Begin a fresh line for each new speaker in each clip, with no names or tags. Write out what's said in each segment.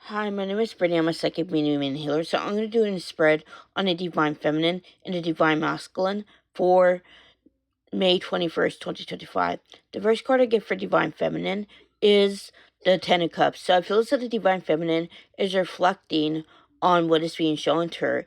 Hi, my name is Brittany. I'm a psychic medium and healer. So I'm going to do a spread on the divine feminine and the divine masculine for May 21st, 2025. The first card I get for divine feminine is the Ten of Cups. So I feel as though the divine feminine is reflecting on what is being shown to her.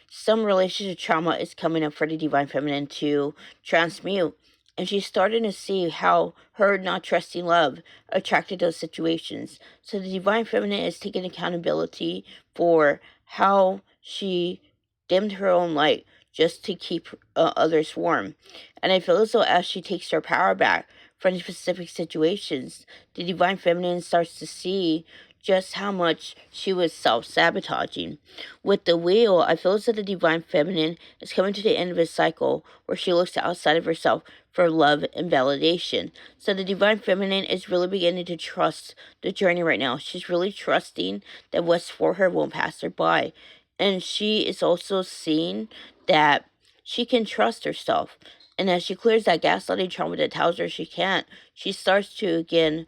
Some relationship trauma is coming up for the divine feminine to transmute. And she's starting to see how her not trusting love attracted those situations. So the divine feminine is taking accountability for how she dimmed her own light just to keep others warm. And I feel as though as she takes her power back from specific situations, the divine feminine starts to see just how much she was self-sabotaging. With the wheel, I feel as though the divine feminine is coming to the end of a cycle where she looks outside of herself for love and validation. So the divine feminine is really beginning to trust the journey right now. She's really trusting that what's for her won't pass her by. And she is also seeing that she can trust herself. And as she clears that gaslighting trauma that tells her she can't, she starts to again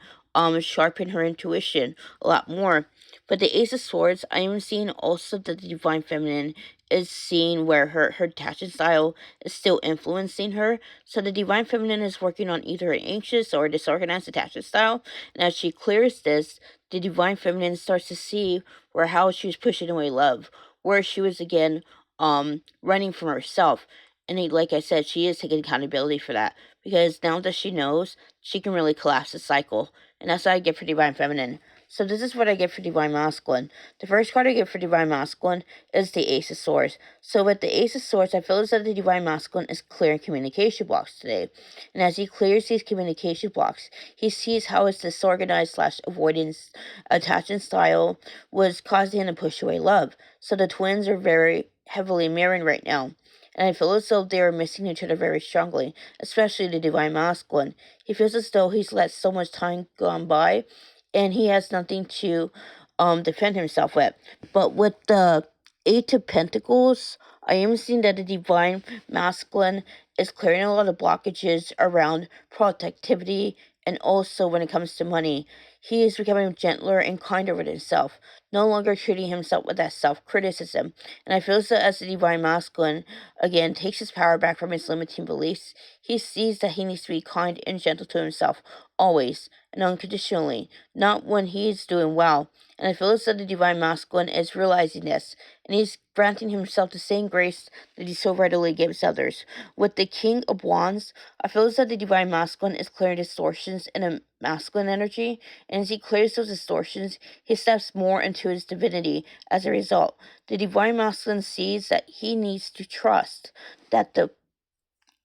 sharpen her intuition a lot more. But the Ace of Swords, I am seeing also that the divine feminine is seeing where her attachment style is still influencing her. So the divine feminine is working on either an anxious or disorganized attachment style. And as she clears this, the divine feminine starts to see where how she was pushing away love, where she was again running from herself. And like I said, she is taking accountability for that because now that she knows, she can really collapse the cycle. And that's what I get for divine feminine. So this is what I get for divine masculine. The first card I get for divine masculine is the Ace of Swords. So with the Ace of Swords, I feel as though the divine masculine is clearing communication blocks today. And as he clears these communication blocks, he sees how his disorganized / avoidance attachment style was causing him to push away love. So the twins are very heavily mirroring right now. And I feel as though they are missing each other very strongly, especially the divine masculine. He feels as though he's let so much time gone by and he has nothing to defend himself with. But with the Eight of Pentacles, I am seeing that the divine masculine is clearing a lot of blockages around productivity and also when it comes to money. He is becoming gentler and kinder with himself, no longer treating himself with that self-criticism. And I feel as though as the divine masculine, again, takes his power back from his limiting beliefs, he sees that he needs to be kind and gentle to himself, always and unconditionally, not when he's doing well. And I feel as though the divine masculine is realizing this, and he's granting himself the same grace that he so readily gives others. With the King of Wands, I feel as though the divine masculine is clearing distortions in a masculine energy, and as he clears those distortions, he steps more into his divinity as a result. The divine masculine sees that he needs to trust that the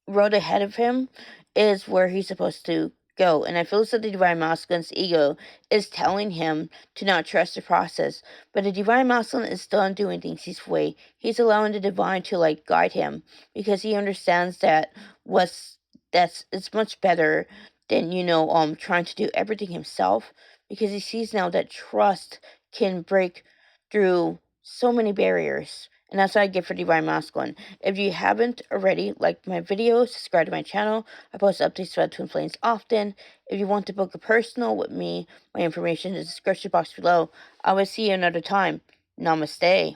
road ahead of him is where he's supposed to go. And I feel as though the divine masculine's ego is telling him to not trust the process. But the divine masculine is still doing things his way. He's allowing the divine to guide him because he understands that it's much better than trying to do everything himself, because he sees now that trust can break through so many barriers. And that's what I get for divine masculine. If you haven't already, like my videos, subscribe to my channel. I post updates about twin flames often. If you want to book a personal with me, my information is in the description box below. I will see you another time. Namaste.